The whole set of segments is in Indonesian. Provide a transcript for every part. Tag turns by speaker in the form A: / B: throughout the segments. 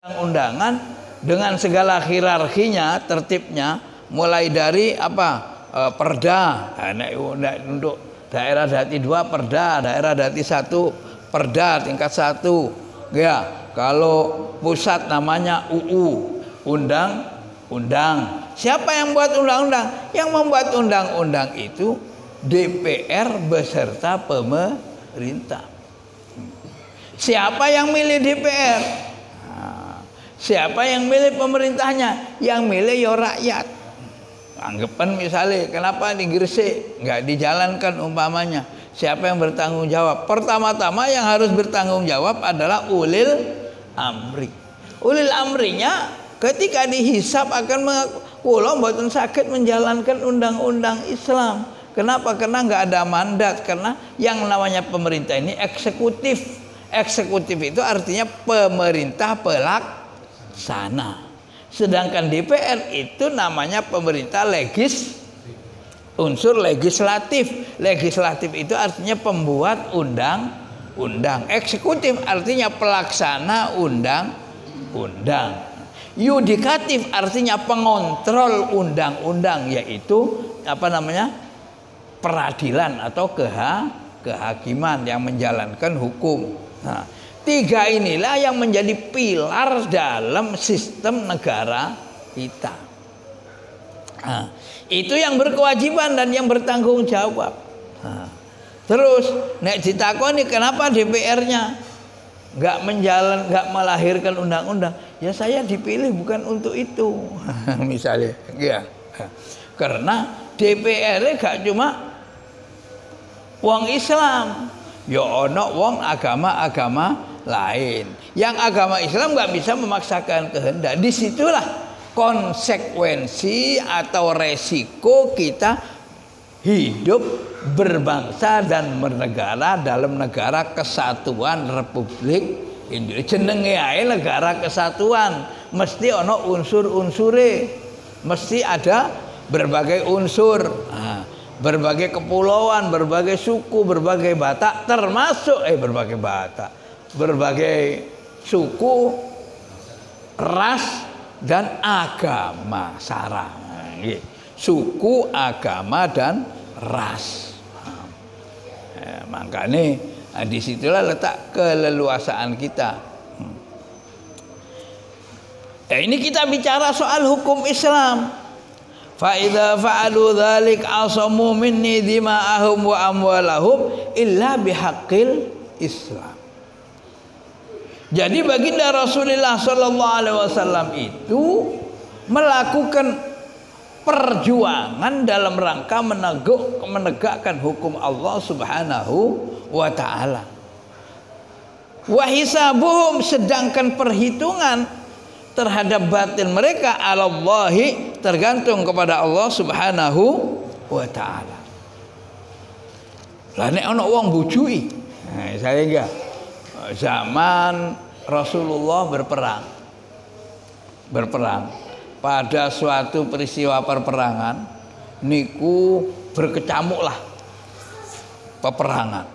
A: undangan dengan segala hierarkinya, tertibnya, mulai dari perda. Untuk daerah dati 2 perda, daerah dati 1 perda tingkat 1. Ya, kalau pusat namanya UU, undang-undang. Siapa yang buat undang-undang? Yang membuat undang-undang itu DPR beserta pemerintah. Siapa yang milih DPR? Siapa yang milih pemerintahnya? Yang milih ya rakyat. Anggapan misalnya, kenapa di Gresik nggak dijalankan umpamanya? Siapa yang bertanggung jawab? Pertama-tama yang harus bertanggung jawab adalah ulil amri. Ulil amrinya ketika dihisap akan mengaku mboten saged menjalankan undang-undang Islam. Kenapa? Karena nggak ada mandat. Karena yang namanya pemerintah ini eksekutif. Eksekutif itu artinya pemerintah pelaksana. Sedangkan DPR itu namanya pemerintah unsur legislatif. Legislatif itu artinya pembuat undang-undang. Eksekutif artinya pelaksana undang-undang. Yudikatif artinya pengontrol undang-undang, yaitu peradilan atau kehakiman yang menjalankan hukum. Nah, 3 inilah yang menjadi pilar dalam sistem negara kita. Nah, itu yang berkewajiban dan yang bertanggung jawab. Nah, terus nek ditakoni kenapa DPR-nya nggak melahirkan undang-undang? Ya saya dipilih bukan untuk itu. Misalnya, ya. Karena DPR-nya gak cuma wong Islam, ya ono wong agama-agama lain. Yang agama Islam nggak bisa memaksakan kehendak. Disitulah konsekuensi atau resiko kita hidup berbangsa dan bernegara dalam negara kesatuan Republik Indonesia. Jenenge ae negara kesatuan, mesti ono unsur-unsure, mesti ada berbagai unsur. Nah, berbagai kepulauan, berbagai suku, berbagai batak, termasuk berbagai suku, ras dan agama sara. Suku, agama dan ras. Makanya disitulah letak keleluasaan kita. Ini kita bicara soal hukum Islam. Fa idza fa'alu dzalik asamu minni dima'ahum wa amwalahum illa bihaqqil Islam. Jadi baginda Rasulullah sallallahu alaihi wasallam itu melakukan perjuangan dalam rangka menegakkan hukum Allah Subhanahu wa taala. Wa hisabuhum, sedangkan perhitungan terhadap batin mereka alallahi, tergantung kepada Allah Subhanahu wa taala. Lah nek ana wong bujui, nah saya enggak zaman Rasulullah berperang pada suatu peristiwa perperangan niku berkecamuklah peperangan.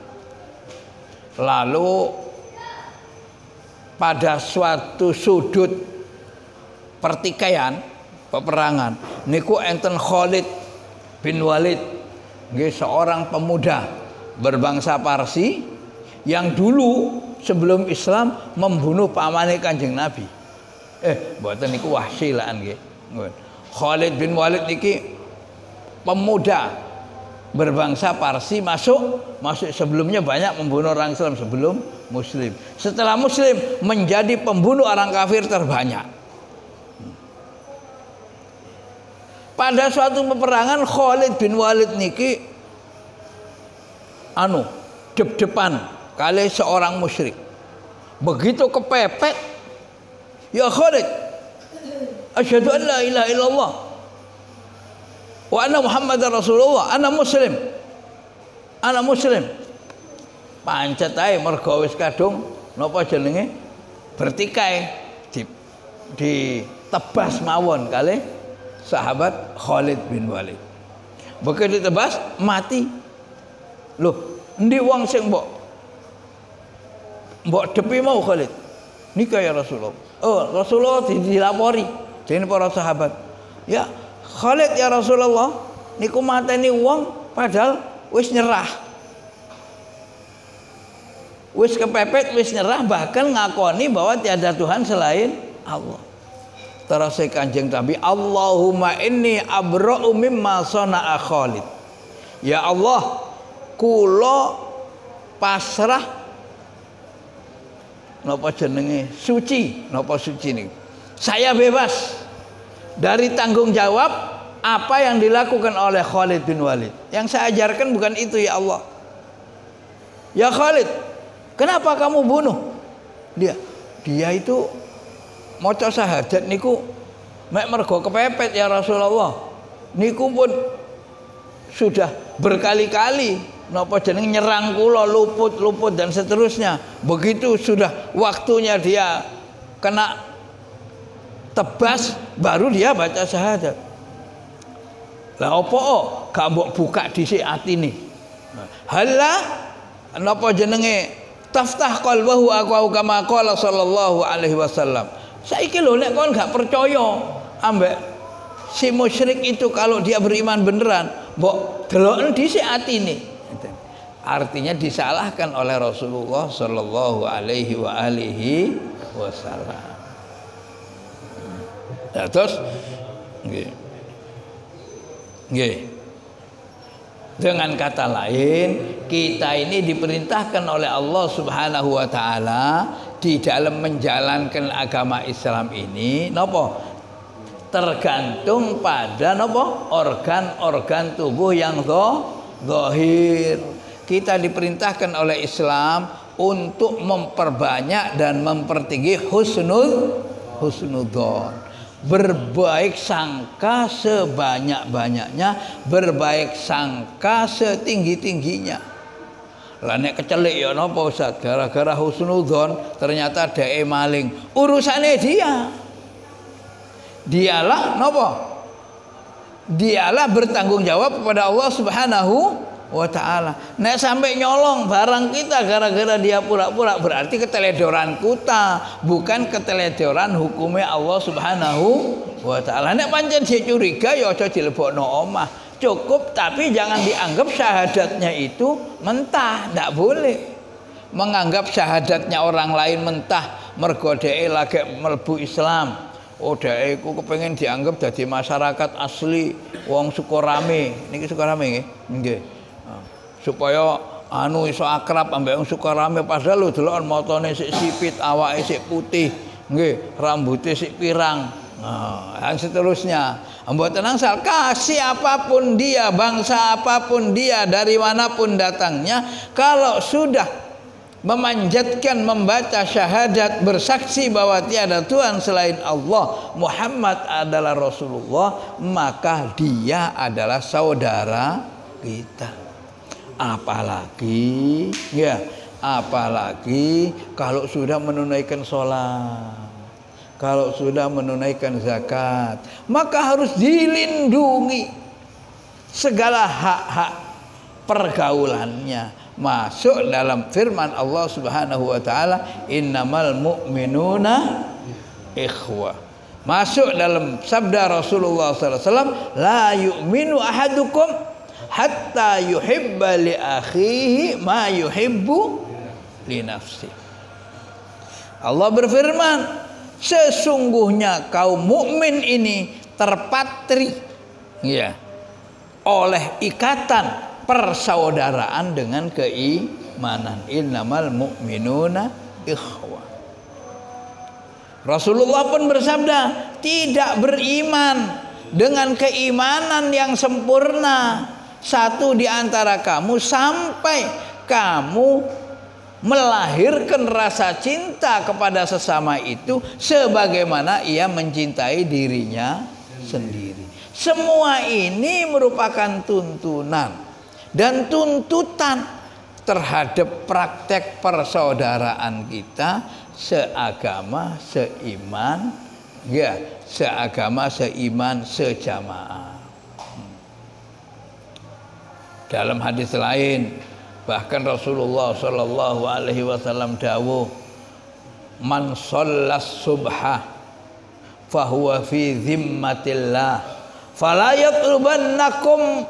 A: Lalu pada suatu sudut pertikaian peperangan niku enten Khalid bin Walid, nggih, seorang pemuda berbangsa Parsi yang dulu sebelum Islam membunuh pamane Kanjeng Nabi. Mboten niku Wahsy lah nggih. Khalid bin Walid niki pemuda berbangsa Parsi, masuk sebelumnya banyak membunuh orang Islam sebelum Muslim. Setelah Muslim menjadi pembunuh orang kafir terbanyak. Pada suatu peperangan Khalid bin Walid niki dep-depan kali seorang musyrik. Begitu kepepet, ya Khalid, asyhadu an la ilaha illallah wa anna Muhammadar Rasulullah, ana muslim. Pancet ae mergo wis kadung napa jenenge bertikai ditebas mawon kali sahabat Khalid bin Walid. Begitu ditebas mati. Loh, endi wong sing mbok depi mau Khalid? nikah ya Rasulullah. Oh, Rasulullah dilapori dening para sahabat. Ya, Khalid ya Rasulullah, niku mateni wong padahal wis nyerah. Wis kepepet, wis nyerah, bahkan ngakoni bahwa tiada Tuhan selain Allah. Terus Kanjeng Nabi, Allahumma inni abra'u mimma sana'a Khalid. Ya Allah, kula pasrah napa jenenge suci, napa suci niku. Saya bebas dari tanggung jawab apa yang dilakukan oleh Khalid bin Walid. Yang saya ajarkan bukan itu ya Allah. Ya Khalid, kenapa kamu bunuh dia? Dia itu maca syahadat niku mek mergo kepepet ya Rasulullah. Niku pun sudah berkali-kali napa jeneng nyerang kula, luput dan seterusnya. Begitu sudah waktunya dia kena tebas baru dia baca syahadat. Lah opo gak mbok buka dhisik atine. Halah napa jenenge taftah qalbahu aqwa kama qala sallallahu alaihi wasallam. Saiki lho nek kon gak percaya ambek si musyrik itu kalau dia beriman beneran, mbok deloken dhisik atine. Artinya disalahkan oleh Rasulullah sallallahu alaihi wa alihi wasallam. Ya, terus nggih. Nggih. Dengan kata lain, kita ini diperintahkan oleh Allah Subhanahu wa taala di dalam menjalankan agama Islam ini napa? Tergantung pada napa? Organ-organ tubuh yang zahir. Kita diperintahkan oleh Islam untuk memperbanyak dan mempertinggi husnudzon. Berbaik sangka sebanyak-banyaknya, berbaik sangka setinggi-tingginya. Lah nek kecelik ya napa Ustaz, gara-gara husnudzon ternyata dhek maling. Urusane dia. Dialah napa? Dialah bertanggung jawab kepada Allah Subhanahu wa ta'ala. Nek sampai nyolong barang kita gara-gara dia pura-pura, berarti keteledoran kita, bukan keteledoran hukumnya Allah Subhanahu wa ta'ala. Nek pancen dia curiga ya aja dilebokno omah. Cukup, tapi jangan dianggap syahadatnya itu mentah. Ndak boleh menganggap syahadatnya orang lain mentah mergo dhek lagi mlebu Islam. Oh dhek iku kepengin dianggap dadi masyarakat asli wong Sukorame. Niki Sukorame nggih? Nggih. Supaya iso akrab ambek wong Sukorame, padahal lho deloken matane sik sipit, awake sik putih, nggih, rambutnya sik pirang. Dan seterusnya. Mboten angsal kasih apapun dia, bangsa apapun dia, dari manapun datangnya, kalau sudah memanjatkan membaca syahadat, bersaksi bahwa tiada Tuhan selain Allah, Muhammad adalah Rasulullah, maka dia adalah saudara kita. Apalagi ya, apalagi kalau sudah menunaikan sholat, kalau sudah menunaikan zakat, maka harus dilindungi segala hak-hak pergaulannya. Masuk dalam firman Allah Subhanahu wa taala, innamal mu'minuna ikhwah. Masuk dalam sabda Rasulullah sallallahu alaihi wasallam, la yu'minu ahadukum hatta yuhibba li akhihi ma yuhibbu li nafsi. Allah berfirman, sesungguhnya kaum mukmin ini terpatri ya oleh ikatan persaudaraan dengan keimanan. Innamal mu'minuna ikhwah. Rasulullah pun bersabda, tidak beriman dengan keimanan yang sempurna satu di antara kamu sampai kamu melahirkan rasa cinta kepada sesama itu sebagaimana ia mencintai dirinya sendiri. Semua ini merupakan tuntunan dan tuntutan terhadap praktek persaudaraan kita seagama, seiman, ya, seagama, seiman, sejamaah. Dalam hadis lain bahkan Rasulullah sallallahu alaihi wasallam dawuh, man shallas subha fahuwa fi zimmatillah fala yatlubannakum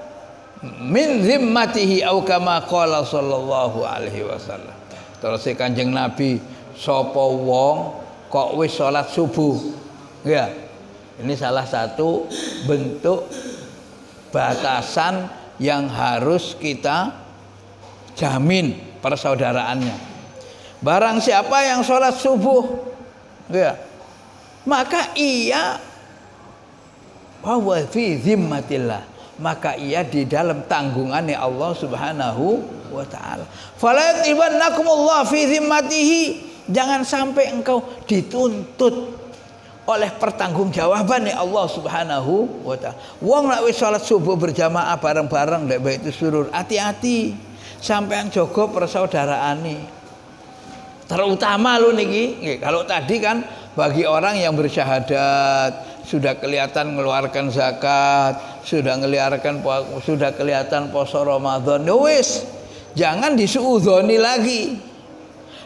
A: min zimmatihi au kama qala sallallahu alaihi wasallam. Terus Kanjeng Nabi, sapa wong kok wis salat subuh, ya ini salah satu bentuk batasan yang harus kita jamin persaudaraannya. Barang siapa yang sholat subuh, ya, maka ia bahwa fi zimmatillah, maka ia di dalam tanggungannya Allah Subhanahu wa taala. Fala yatibannakumullah fi zimmatihi, jangan sampai engkau dituntut oleh pertanggungjawaban Allah Subhanahu wa taala. Wong nek wis salat subuh berjamaah bareng-bareng ndek Baitus Surur, hati-hati sampean jaga persaudaraane. Terutama lu niki, kalau tadi kan bagi orang yang bersyahadat, sudah kelihatan mengeluarkan zakat, sudah kelihatan puasa Ramadan, wis jangan disuudzoni lagi.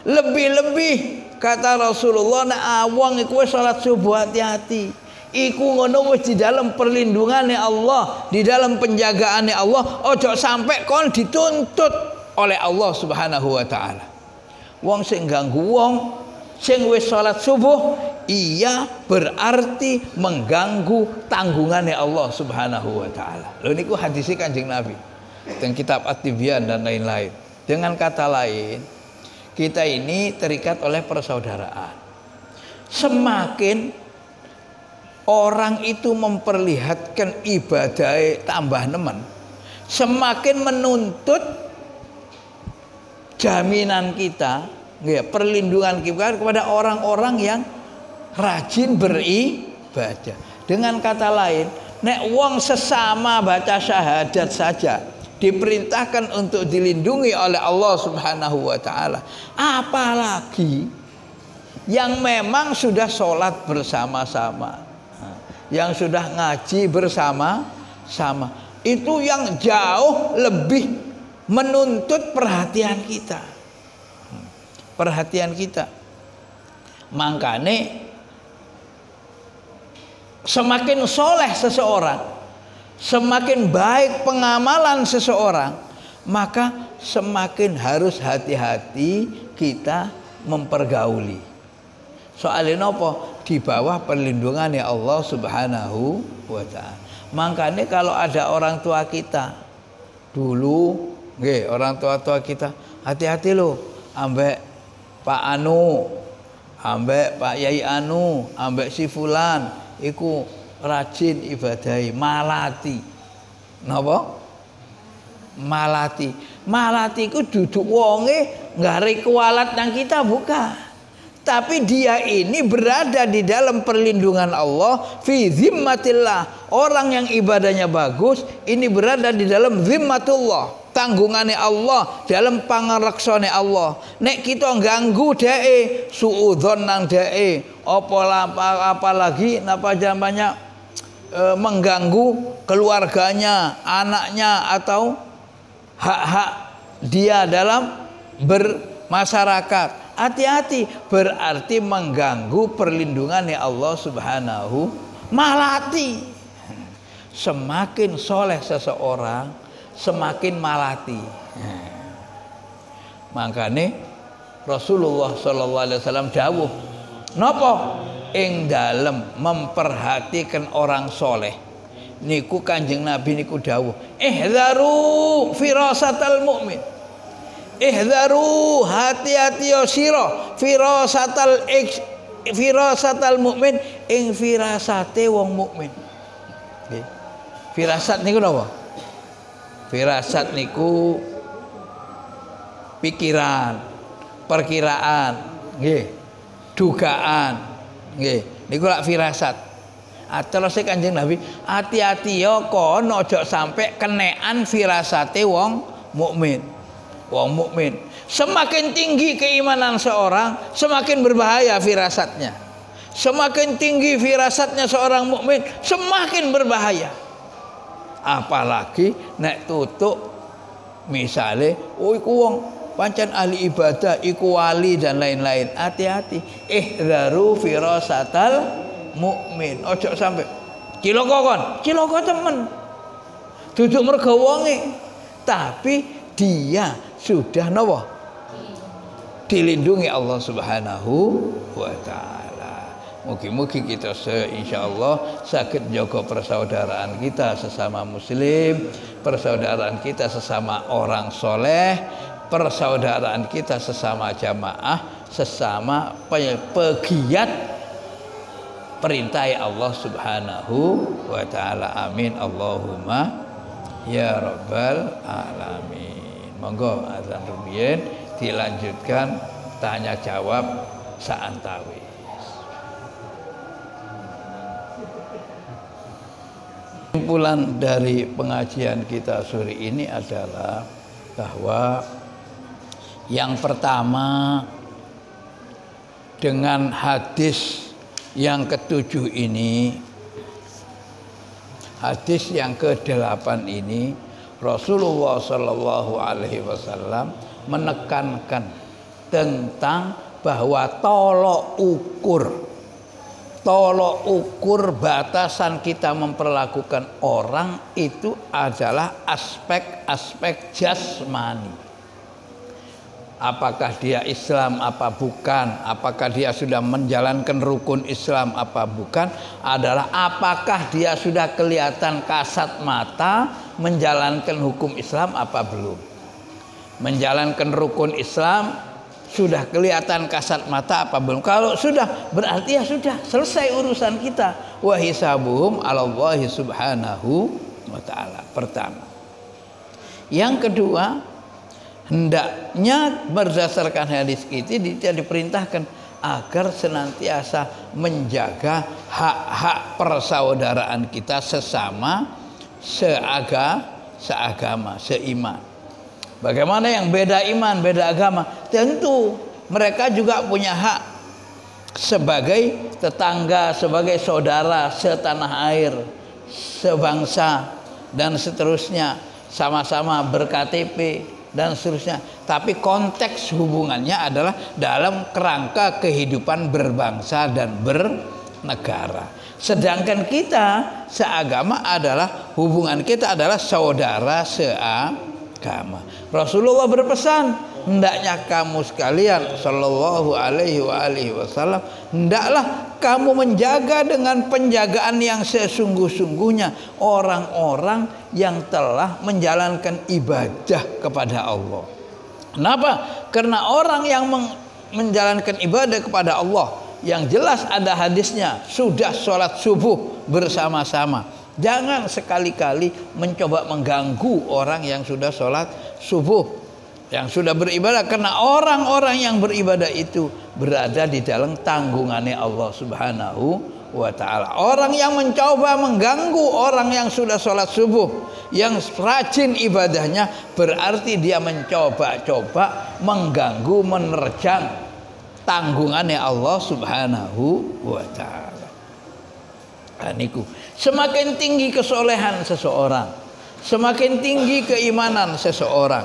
A: Lebih-lebih kata Rasulullah, nek awang iku wis salat subuh hati-hati. Iku ngono wis di dalam perlindungannya Allah, di dalam penjagaannya Allah. Ojo sampai kon dituntut oleh Allah Subhanahu wa taala. Wong sing ganggu wong sing wis salat subuh, iya berarti mengganggu tanggungannya Allah Subhanahu wa taala. Lho niku hadisnya Kanjeng Nabi teng kitab At-Tibyan dan lain-lain. Dengan kata lain, kita ini terikat oleh persaudaraan. Semakin orang itu memperlihatkan ibadah tambah nemen, semakin menuntut jaminan kita, ya, perlindungan kita kepada orang-orang yang rajin beribadah. Dengan kata lain, nek wong sesama baca syahadat saja diperintahkan untuk dilindungi oleh Allah Subhanahu wa taala, apalagi yang memang sudah sholat bersama-sama, yang sudah ngaji bersama-sama, itu yang jauh lebih menuntut perhatian kita. Perhatian kita. Makanya semakin soleh seseorang, semakin baik pengamalan seseorang, maka semakin harus hati-hati kita mempergauli. Soalnya apa? Di bawah perlindungannya Allah Subhanahu wa ta'ala. Makanya kalau ada orang tua kita dulu, orang tua-tua kita, hati-hati loh ambek Pak Anu, ambek Pak Yai Anu, ambek si fulan iku rajin ibadahi, malati. Napa? Malati. Malati iku duduk wonge nggare kualat nang kita, bukan. Tapi dia ini berada di dalam perlindungan Allah, fi zimmatillah. Orang yang ibadahnya bagus ini berada di dalam zimmatullah, tanggungannya Allah, dalam pangaraksane Allah. Nek kita ganggu dae, suudzon nang dae, apalagi napa jamanya mengganggu keluarganya, anaknya, atau hak-hak dia dalam bermasyarakat. Hati-hati, berarti mengganggu perlindungannya Allah Subhanahu malati. Semakin soleh seseorang, semakin malati. Makanya Rasulullah SAW dawuh, napa? Ing dalem memperhatikan orang soleh niku Kanjeng Nabi niku dawuh, ihzaru firasatal mukmin. Ihzaru, hati-hati ya sira firasatal mukmin, ing firasate wong mukmin. Nggih. Firasat niku napa? Firasat niku pikiran, perkiraan, nggih. Dugaan, nggih. Niku lak firasat. Terus Kanjeng Nabi, hati-hati ya kon aja sampai kenean firasate wong mukmin. Wong mukmin, semakin tinggi keimanan seorang, semakin berbahaya firasatnya. Semakin tinggi firasatnya seorang mukmin, semakin berbahaya. Apalagi nek tutuk misale, oh iku wong pancen ahli ibadah, iku wali dan lain-lain. Hati-hati. Ihdaru firasatal mukmin. Ojo sampai cilaka kon, cilaka temen. Duduk mergo wonge, tapi dia sudah napa? Dilindungi Allah Subhanahu wa taala. Mugi-mugi kita insyaallah saged jaga persaudaraan kita sesama muslim, persaudaraan kita sesama orang soleh, persaudaraan kita sesama jamaah, sesama pegiat perintah Allah Subhanahu wa taala. Amin Allahumma ya rabbal alamin. Monggo azan rumiyin dilanjutkan tanya jawab saantawi. Kesimpulan dari pengajian kita sore ini adalah bahwa yang pertama, dengan hadis yang ketujuh ini, hadis yang ke-8 ini, Rasulullah Shallallahu Alaihi Wasallam menekankan tentang bahwa tolok ukur batasan kita memperlakukan orang itu adalah aspek-aspek jasmani. Apakah dia Islam apa bukan, apakah dia sudah menjalankan rukun Islam apa bukan, adalah apakah dia sudah kelihatan kasat mata menjalankan hukum Islam apa belum. Menjalankan rukun Islam sudah kelihatan kasat mata apa belum? Kalau sudah, berarti ya sudah selesai urusan kita. Wa hisabuhum 'alallahi subhanahu wa ta'ala. Pertama. Yang kedua, hendaknya berdasarkan hadis ini dia diperintahkan agar senantiasa menjaga hak-hak persaudaraan kita sesama seagama, seiman. Bagaimana yang beda iman, beda agama? Tentu mereka juga punya hak sebagai tetangga, sebagai saudara setanah air, sebangsa dan seterusnya, sama-sama ber-KTP dan seterusnya. Tapi konteks hubungannya adalah dalam kerangka kehidupan berbangsa dan bernegara. Sedangkan kita seagama adalah hubungan kita adalah saudara seagama. Rasulullah berpesan, hendaknya kamu sekalian sallallahu alaihi wasallam, hendaklah kamu menjaga dengan penjagaan yang sesungguh-sungguhnya orang-orang yang telah menjalankan ibadah kepada Allah. Kenapa? Karena orang yang menjalankan ibadah kepada Allah, yang jelas ada hadisnya, sudah sholat subuh bersama-sama. Jangan sekali-kali mencoba mengganggu orang yang sudah sholat subuh, yang sudah beribadah, karena orang-orang yang beribadah itu berada di dalam tanggungannya Allah Subhanahu wa ta'ala. Orang yang mencoba mengganggu orang yang sudah sholat subuh, yang rajin ibadahnya, berarti dia mencoba-coba mengganggu, menerjang tanggungannya Allah Subhanahu wa ta'ala. Aniku, semakin tinggi kesolehan seseorang, semakin tinggi keimanan seseorang,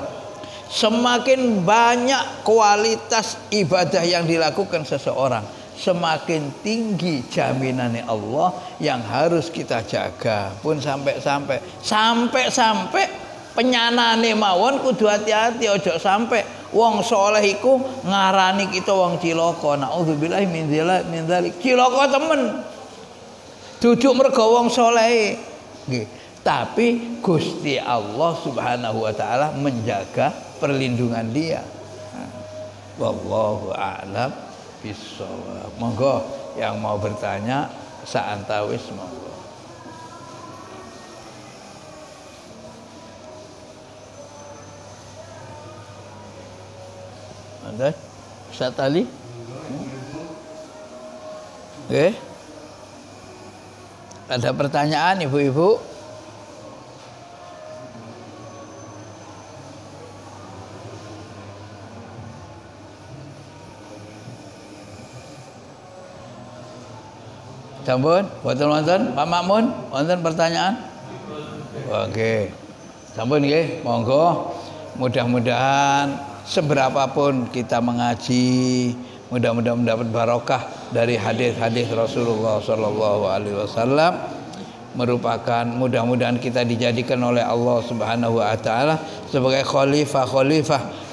A: semakin banyak kualitas ibadah yang dilakukan seseorang, semakin tinggi jaminannya Allah yang harus kita jaga. Pun sampai penyanane mawon kudu hati-hati, ojo sampai wong soleh iku ngarani kita wong cilaka. Nauzubillahi min dzalik. Cilaka temen. Duduk mergo wong soleh. Nggih. Tapi Gusti Allah Subhanahu wa taala menjaga perlindungan dia. Wallahu a'lam bishawab. Monggo yang mau bertanya saantawis monggo. Ada Ustaz Ali? Ada pertanyaan ibu-ibu? Sampun, wonten Pak Makmun, wonten pertanyaan? Oke. Sampun nggih, monggo. Mudah-mudahan seberapapun kita mengaji, mudah-mudahan mendapat barokah dari hadis-hadis Rasulullah Shallallahu Alaihi Wasallam, merupakan mudah-mudahan kita dijadikan oleh Allah Subhanahu Wa Taala sebagai khalifah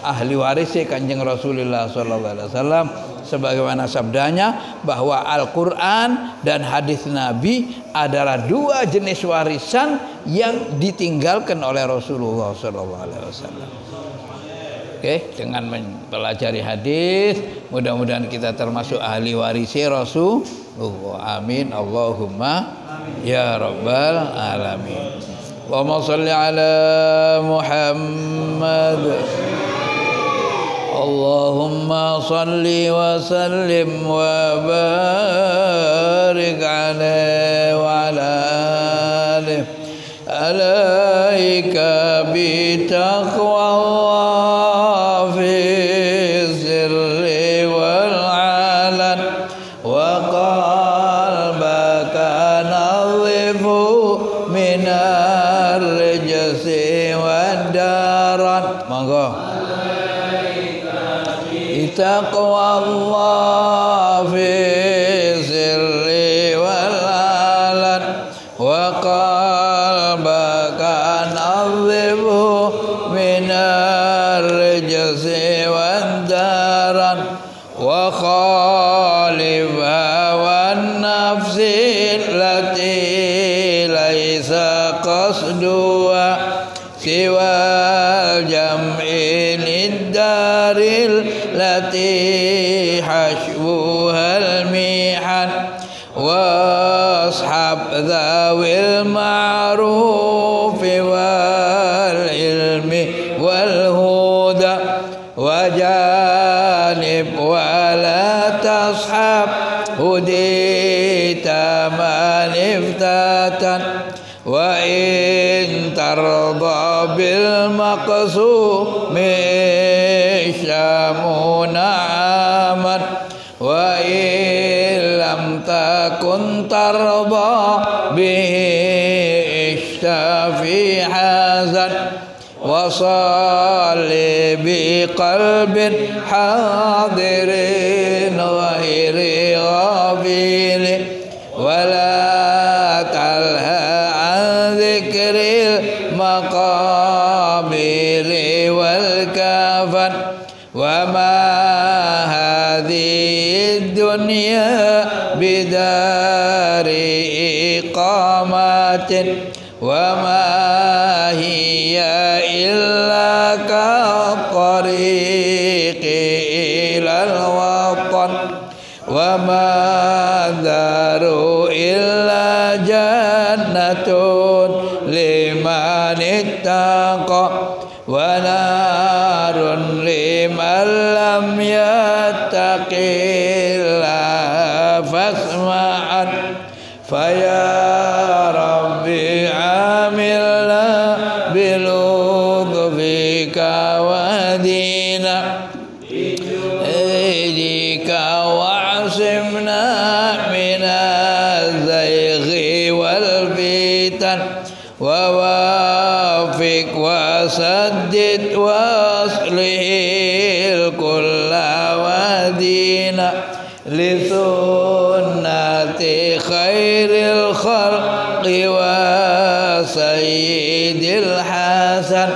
A: ahli waris Kanjeng Rasulullah Shallallahu Alaihi Wasallam, sebagaimana sabdanya bahwa Al-Quran dan hadis Nabi adalah dua jenis warisan yang ditinggalkan oleh Rasulullah Shallallahu Alaihi Wasallam. Oke, dengan mempelajari hadis, mudah-mudahan kita termasuk ahli warisi Rasulullah. Amin. Allahumma ya rabbal alamin. Allahumma shalli ala Muhammad. Allahumma shalli wa sallim wa barik alaihi wa ala alihi alaika bi taqwallah fi sirri wal alan wa qalbaka nadhifu minar rijsi wad darat. Monggo. Taqwallah fi sirri wal alan wa qalbaka nadhifu minar rijsi wad daran wa khalifa wan nafsi lati laisa qasduha siwa jam'i daril lati hashbuhal mihan washab dhawil ma'ruf wal ilmi wal huda wajanib wala tashab hudita man iftatan wa in tarda bil maqsumi syamuna aman wa in lam takun tarda bihi ishtafi hazan wa salli bi qalbin hadirin ghairi ghafilin wala talha an dhikril maqabiri wal kafan wa ma hadhihi dunya bidari iqamatin wa ma hiya illa ka tariqi ilal watan wa ma daru illa jannatun liman ittaqa wa narun liman lam yattaqillah fasma'an faya rabbi amilna biludfika wadina idika wa'asimna minazzayghi wal fitan wa wafiq wa saddid wa aslihil kulla wadina li sunnati khairil khalqi wa sayyidil hasan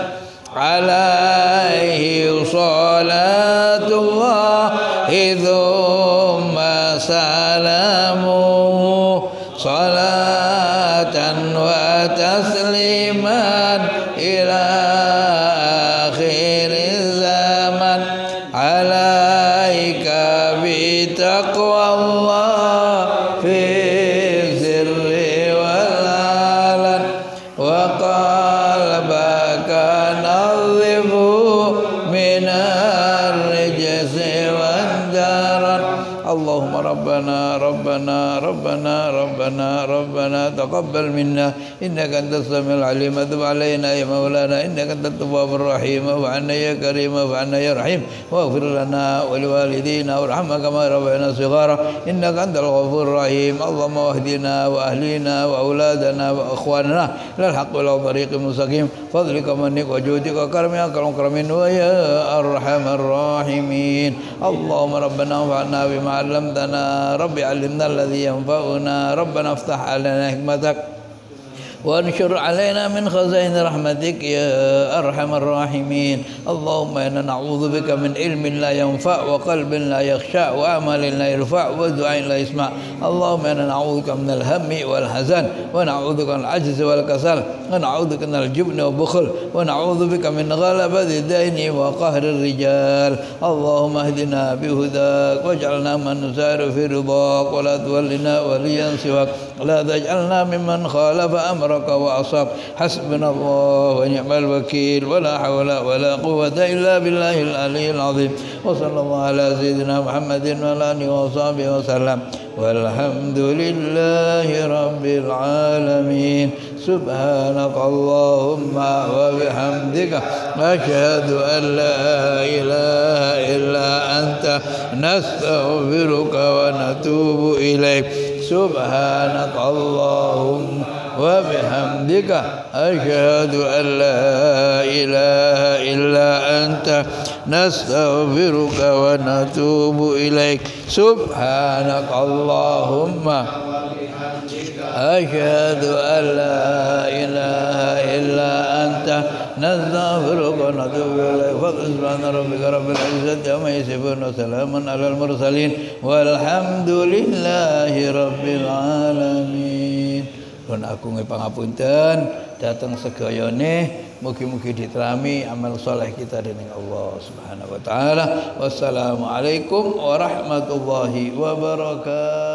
A: alaihi salatullahi thumma salamuhu salatan wa tasliman ila akhir zaman alaika bi taqwallah fi sirri wal alan wa qalbaka nadhifu minar rijsi wad daran. Allahumma rabbana ربنا تقبل منا إنك أنت السميع العليم وتب علينا يا مولانا إنك أنت التواب الرحيم وعنا يا كريم وعنا يا رحيم واغفر لنا ولوالدينا وارحمنا كما ربينا صغارا إنك أنت الغفور الرحيم اللهم واهدنا وأهلنا وأولادنا وأخواننا إلى الحق والطريق المستقيم فضلك ومنك وجودك وكرمك وكرم ويا أرحم الراحمين اللهم ربنا انفعنا بما علمتنا رب علمنا الذي ينفعنا ربنا افتح علينا حكمتك وانشر علينا من خزائن رحمتك يا أرحم الراحمين اللهم إنا نعوذ بك من علم لا ينفع وقلب لا يخشع وعمل لا يرفع ودعاء لا يسمع اللهم إنا نعوذ بك من الهم والحزن ونعوذ بك من العجز والكسل ونعوذ بك من الجبن والبخل ونعوذ بك من غلبة الدين وقهر الرجال اللهم اهدنا بهداك واجعلنا من نسار في رضاك ولا تولنا وليا سواك لا تجعلنا ممن خالف أمرك وأصاب حسبنا الله ونعم الوكيل ولا حول ولا قوة إلا بالله العلي العظيم وصلى الله على سيدنا محمد وعلى آله وصحبه وسلم والحمد لله رب العالمين سبحانك اللهم وبحمدك أشهد أن لا إله إلا أنت نستغفرك ونتوب إليك سبحانك اللهم وبحمدك أشهد أن لا إله إلا أنت نستغفرك ونتوب إليك سبحانك اللهم أشهد أن لا إله إلا أنت نستغفرك ونتوب إليك سبحان ربك رب العزة عما يصفون وسلام على المرسلين والحمد لله رب العالمين. Pun aku pangapunten datang segayane mugi-mugi diterami amal soleh kita dening Allah Subhanahu wa taala. Wassalamualaikum warahmatullahi wabarakatuh.